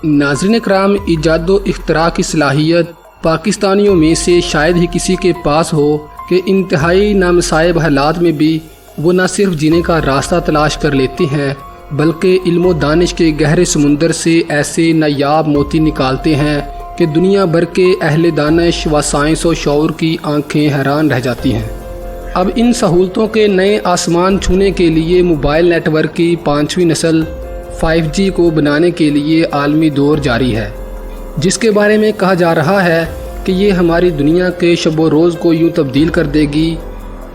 नाज़रीन कराम, इजाद व इख्तरा की सलाहियत पाकिस्तानियों में से शायद ही किसी के पास हो कि इंतहाई नामसाइब हालात में भी वो न सिर्फ जीने का रास्ता तलाश कर लेते हैं बल्कि इल्म व दानिश के गहरे समुंदर से ऐसे नायाब मोती निकालते हैं कि दुनिया भर के अहले दानिश व साइंस व शऊर की आंखें हैरान रह जाती हैं। अब इन सहूलतों के नए आसमान छूने के लिए मोबाइल नेटवर्क की 5वीं नस्ल 5G को बनाने के लिए आलमी दौर जारी है, जिसके बारे में कहा जा रहा है कि ये हमारी दुनिया के शब रोज़ को यूँ तब्दील कर देगी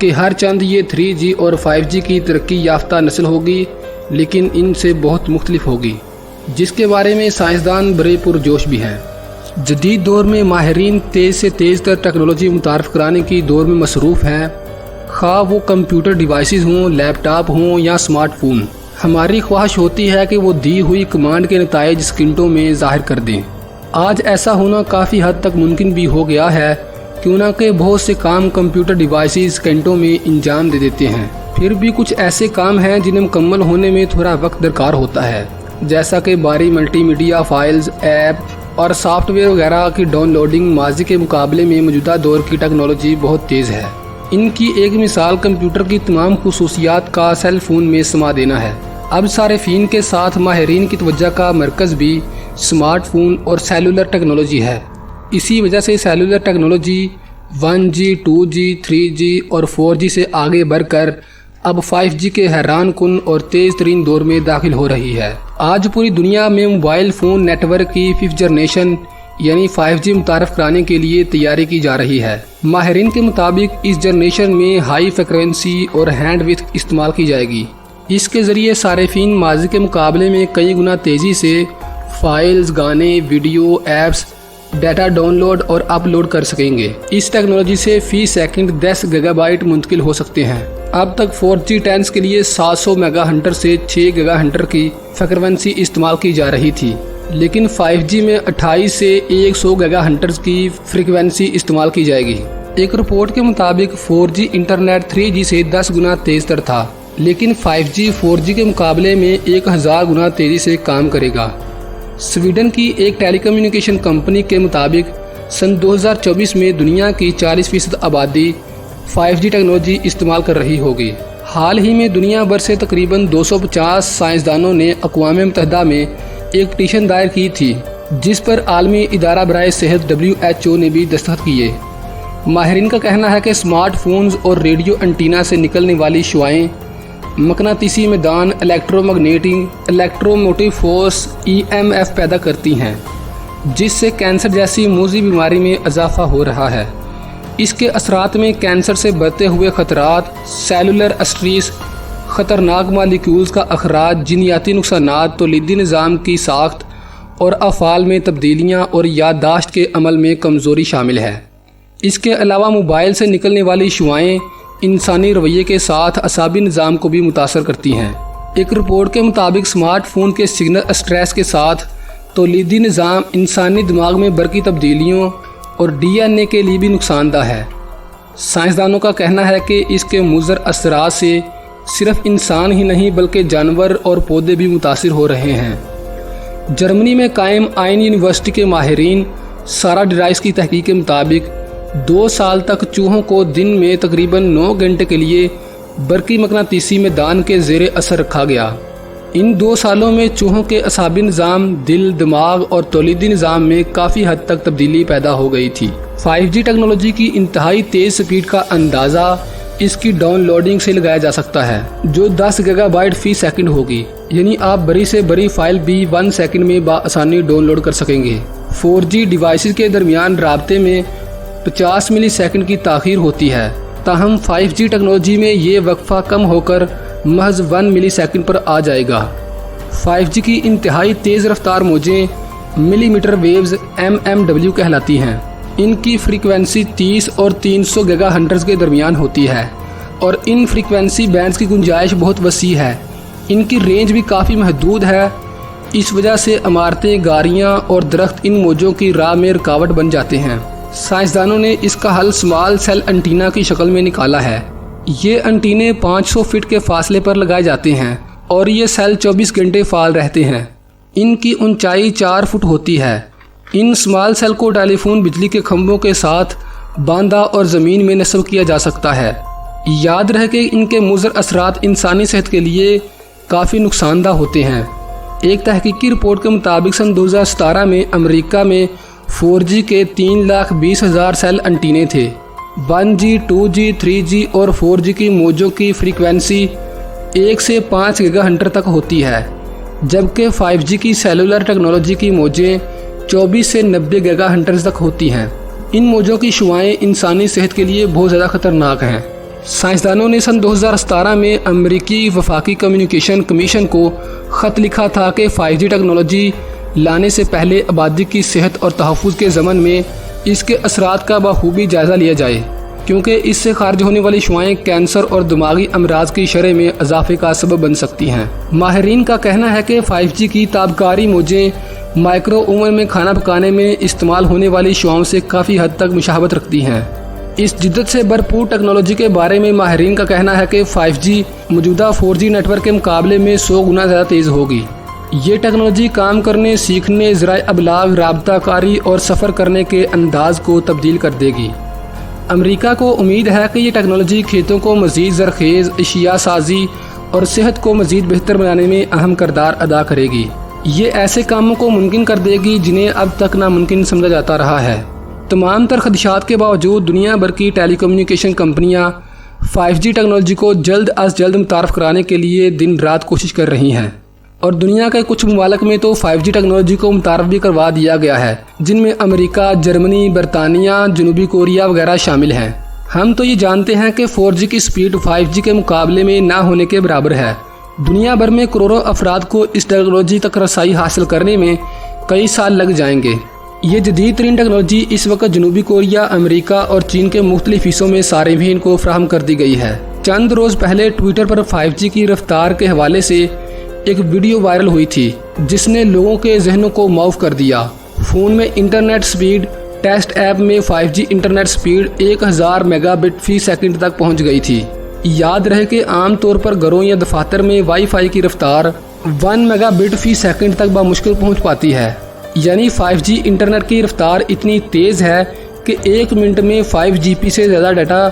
कि हर चंद ये 3G और 5G की तरक्की याफ्ता नस्ल होगी, लेकिन इनसे बहुत मुख्तलिफ होगी, जिसके बारे में साइंसदान बड़े पुरजोश भी हैं। जदीद दौर में माहिरीन तेज़ से तेज़ तर टेक्नोलॉजी मुतारफ़ कराने की दौर में मसरूफ़ हैं, खा वो कंप्यूटर डिवाइसेस हों, लैपटॉप हों या स्मार्टफोन। हमारी ख्वाहिश होती है कि वो दी हुई कमांड के नताइज सेकंडों में ज़ाहिर कर दें। आज ऐसा होना काफ़ी हद तक मुमकिन भी हो गया है, क्यों ना कि बहुत से काम कंप्यूटर डिवाइसेस सेकंडों में इंजाम दे देते हैं। फिर भी कुछ ऐसे काम हैं जिन्हें मुकम्मल होने में थोड़ा वक्त दरकार होता है, जैसा कि भारी मल्टीमीडिया फाइल्स, ऐप और सॉफ्टवेयर वगैरह की डाउनलोडिंग। माजी के मुकाबले में मौजूदा दौर की टेक्नोलॉजी बहुत तेज़ है। इनकी एक मिसाल कंप्यूटर की तमाम खुसूसियात का सेल फ़ोन में समा देना है। अब सारिफीन के साथ माहिरीन की तवज्जो का मरकज़ भी स्मार्टफोन और सेलुलर टेक्नोलॉजी है। इसी वजह से cellular technology 1G, 2G, 3G और 4G से आगे बढ़कर अब 5G के हैरान कुन और तेज़ तरीन दौर में दाखिल हो रही है। आज पूरी दुनिया में मोबाइल फ़ोन नेटवर्क की 5th जनरेशन यानी 5G मुतारफ़ कराने के लिए तैयारी की जा रही है। माहिरीन के मुताबिक इस जनरेशन में हाई फ्रिक्वेंसी और हैंड विड्थ इस्तेमाल की जाएगी। इसके ज़रिए सारिफीन माजी के मुकाबले में कई गुना तेज़ी से फाइल्स, गाने, वीडियो, ऐप्स, डाटा डाउनलोड और अपलोड कर सकेंगे। इस टेक्नोलॉजी से फ़ी सेकंड 10 गीगाबाइट मुंतकिल हो सकते हैं। अब तक 4G टेंस के लिए 700 मेगाहंटर से 6 गीगाहंटर की फ्रीक्वेंसी इस्तेमाल की जा रही थी, लेकिन 5G में 28 से 100 गीगाहंटर की फ्रीक्वेंसी इस्तेमाल की जाएगी। एक रिपोर्ट के मुताबिक 4G इंटरनेट 3G से 10 गुना तेज़ तर था, लेकिन 5G 4G के मुकाबले में 1000 गुना तेज़ी से काम करेगा। स्वीडन की एक टेलीकम्युनिकेशन कंपनी के मुताबिक सन 2024 में दुनिया की 40% आबादी 5G टेक्नोलॉजी इस्तेमाल कर रही होगी। हाल ही में दुनिया भर से तकरीबन 250 साइंसदानों ने अक़वाम मुत्तहिदा में एक पिटीशन दायर की थी, जिस पर आलमी इदारा बराए सेहत WHO ने भी दस्तखत किए। माहिरीन का कहना है कि स्मार्टफोन्स और रेडियो एंटीना से निकलने वाली शुआएं मकनातीसी मैदान, इलेक्ट्रोमोटिव फोर्स EMF पैदा करती हैं, जिससे कैंसर जैसी मूजी बीमारी में इजाफा हो रहा है। इसके असरात में कैंसर से बढ़ते हुए खतरात, सेलुलर स्ट्रेस, ख़तरनाक मालिक्यूल्स का अखराज, जिनियाती नुकसानात, तौलीदी निज़ाम की साख्त और अफ़ाल में तब्दीलियाँ और याददाश्त के अमल में कमज़ोरी शामिल है। इसके अलावा मोबाइल से निकलने वाली शुआएँ इंसानी रवैये के साथ असाबी निज़ाम को भी मुतासर करती हैं। एक रिपोर्ट के मुताबिक स्मार्टफोन के सिग्नल स्ट्रेस के साथ तौलीदी निज़ाम इंसानी दिमाग में बरकी तब्दीलियों और DNA के लिए भी नुकसानदा है। साइंसदानों का कहना है कि इसके मुज़र असरात से सिर्फ इंसान ही नहीं बल्कि जानवर और पौधे भी मुतासिर हो रहे हैं। जर्मनी में कायम आइन यूनिवर्सिटी के माहिरीन सारा डिराइस की तहकीक के मुताबिक 2 साल तक चूहों को दिन में तकरीबन 9 घंटे के लिए बरकी मकनातीसी मैदान के ज़ेरे असर रखा गया। इन 2 सालों में चूहों के असाबी निज़ाम, दिल, दिमाग और तौलीदी निज़ाम में काफ़ी हद तक तब्दीली पैदा हो गई थी। 5G टेक्नोलॉजी की इंतहाई तेज़ स्पीड का अंदाज़ा इसकी डाउनलोडिंग से लगाया जा सकता है, जो 10 गीगाबाइट फ़ी सेकंड होगी, यानी आप बड़ी से बड़ी फाइल भी 1 सेकंड में बआसानी डाउनलोड कर सकेंगे। 4G डिवाइसेस के दरमियान राब्ते में 50 मिली सेकंड की ताख़ीर होती है, ताहम 5G टेक्नोलॉजी में ये वक्फा कम होकर महज 1 मिली सेकंड पर आ जाएगा। 5G की इंतहाई तेज़ रफ्तार मौजें मिलीमीटर वेव्स MMW कहलाती हैं। इनकी फ्रीक्वेंसी 30 और 300 गीगाहर्ट्ज़ के दरमियान होती है और इन फ्रीक्वेंसी बैंड्स की गुंजाइश बहुत वसी है। इनकी रेंज भी काफ़ी महदूद है। इस वजह से इमारतें, गाड़ियाँ और दरख्त इन मौजों की राह में रुकावट बन जाते हैं। साइंसदानों ने इसका हल स्मॉल सेल एंटीना की शक्ल में निकाला है। ये एंटीने 500 फीट के फासले पर लगाए जाते हैं और ये सेल 24 घंटे फाल रहते हैं। ان کی اونچائی 4 فٹ ہوتی ہے۔ ان اسمال سیل کو ٹیلی فون بجلی کے کھمبوں کے ساتھ باندھا اور زمین میں نصب کیا جا سکتا ہے۔ یاد رہے کہ ان کے مضر اثرات انسانی صحت کے لیے کافی نقصان دہ ہوتے ہیں۔ ایک تحقیقی رپورٹ کے مطابق سن 2017 میں امریکہ میں 4G کے 3,20,000 سیل انٹینے تھے۔ 1G، 2G، 3G اور 4G کی موجوں کی فریکوینسی 1 سے 5 گیگا ہنٹر تک ہوتی ہے، جبکہ 5G کی سیلولر ٹیکنالوجی کی موجیں 24 سے 90 گیگا ہنٹرز تک ہوتی ہیں۔ ان موجوں کی شعاعیں انسانی صحت کے لیے بہت زیادہ خطرناک ہیں۔ سائنسدانوں نے سن 2017 میں امریکی وفاقی کمیونیکیشن کمیشن کو خط لکھا تھا کہ 5G ٹیکنالوجی لانے سے پہلے آبادی کی صحت اور تحفظ کے ضمن میں اس کے اثرات کا بخوبی جائزہ لیا جائے، کیونکہ اس سے خارج ہونے والی شعاعیں کینسر اور دماغی امراض کی شرح میں اضافے کا سبب بن سکتی ہیں۔ ماہرین کا کہنا ہے کہ 5G کی تابکاری موجیں مائکرو اوون میں کھانا پکانے میں استعمال ہونے والی شعاؤں سے کافی حد تک مشابہت رکھتی ہیں۔ اس جدت سے بھرپور ٹیکنالوجی کے بارے میں ماہرین کا کہنا ہے کہ 5G موجودہ 4G نیٹ ورک کے مقابلے میں 100 گنا زیادہ تیز ہوگی۔ یہ ٹیکنالوجی کام کرنے، سیکھنے، ذرائع ابلاغ، رابطہ کاری اور سفر کرنے کے انداز کو تبدیل کر دے گی۔ امریکہ کو امید ہے کہ یہ ٹیکنالوجی کھیتوں کو مزید زرخیز، اشیاء سازی اور صحت کو مزید بہتر بنانے میں اہم کردار ادا کرے گی۔ یہ ایسے کاموں کو ممکن کر دے گی جنہیں اب تک ناممکن سمجھا جاتا رہا ہے۔ تمام تر خدشات کے باوجود دنیا بھر کی ٹیلی کمیونیکیشن کمپنیاں 5G ٹیکنالوجی کو جلد از جلد متعارف کرانے کے لیے دن رات کوشش کر رہی ہیں، اور دنیا کے کچھ ممالک میں تو 5G ٹیکنالوجی کو متعارف بھی کروا دیا گیا ہے، جن میں امریکہ، جرمنی، برطانیہ، جنوبی کوریا وغیرہ شامل ہیں۔ ہم تو یہ جانتے ہیں کہ 4G کی سپیڈ 5G کے مقابلے میں نہ ہونے کے برابر ہے۔ دنیا بھر میں کروڑوں افراد کو اس ٹیکنالوجی تک رسائی حاصل کرنے میں کئی سال لگ جائیں گے۔ یہ جدید ترین ٹیکنالوجی اس وقت جنوبی کوریا، امریکہ اور چین کے مختلف حصوں میں صارفین کو فراہم کر دی گئی ہے۔ چند روز پہلے ٹویٹر پر 5G کی رفتار کے حوالے سے ایک ویڈیو وائرل ہوئی تھی، جس نے لوگوں کے ذہنوں کو معاف کر دیا۔ فون میں انٹرنیٹ سپیڈ ٹیسٹ ایپ میں 5G internet speed 1000 mega but فی سیکنڈ تک پہنچ گئی تھی۔ یاد رہے کہ عام طور پر گھروں یا دفاتر میں وائی فائی کی رفتار 1 میگا بٹ فی سیکنڈ تک بمشکل پہنچ پاتی ہے، یعنی 5G انٹرنیٹ کی رفتار اتنی تیز ہے کہ 1 منٹ میں 5 GB سے زیادہ ڈیٹا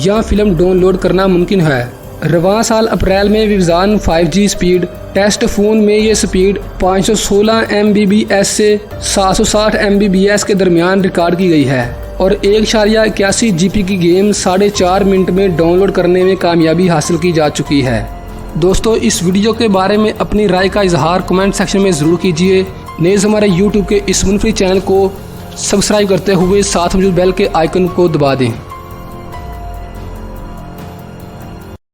یا فلم ڈاؤن لوڈ کرنا ممکن ہے۔ رواں سال اپریل میں ویوزان 5G سپیڈ ٹیسٹ فون میں یہ سپیڈ 516 Mbps سے 760 Mbps کے درمیان ریکارڈ کی گئی ہے، اور 1.81 GB کی گیم 4.5 منٹ میں ڈاؤن لوڈ کرنے میں کامیابی حاصل کی جا چکی ہے۔ دوستو، اس ویڈیو کے بارے میں اپنی رائے کا اظہار کمنٹ سیکشن میں ضرور کیجیے۔ نیز ہمارے YouTube کے اس منفرد چینل کو سبسکرائب کرتے ہوئے ساتھ موجود بیل کے آئیکن کو دبا دیں۔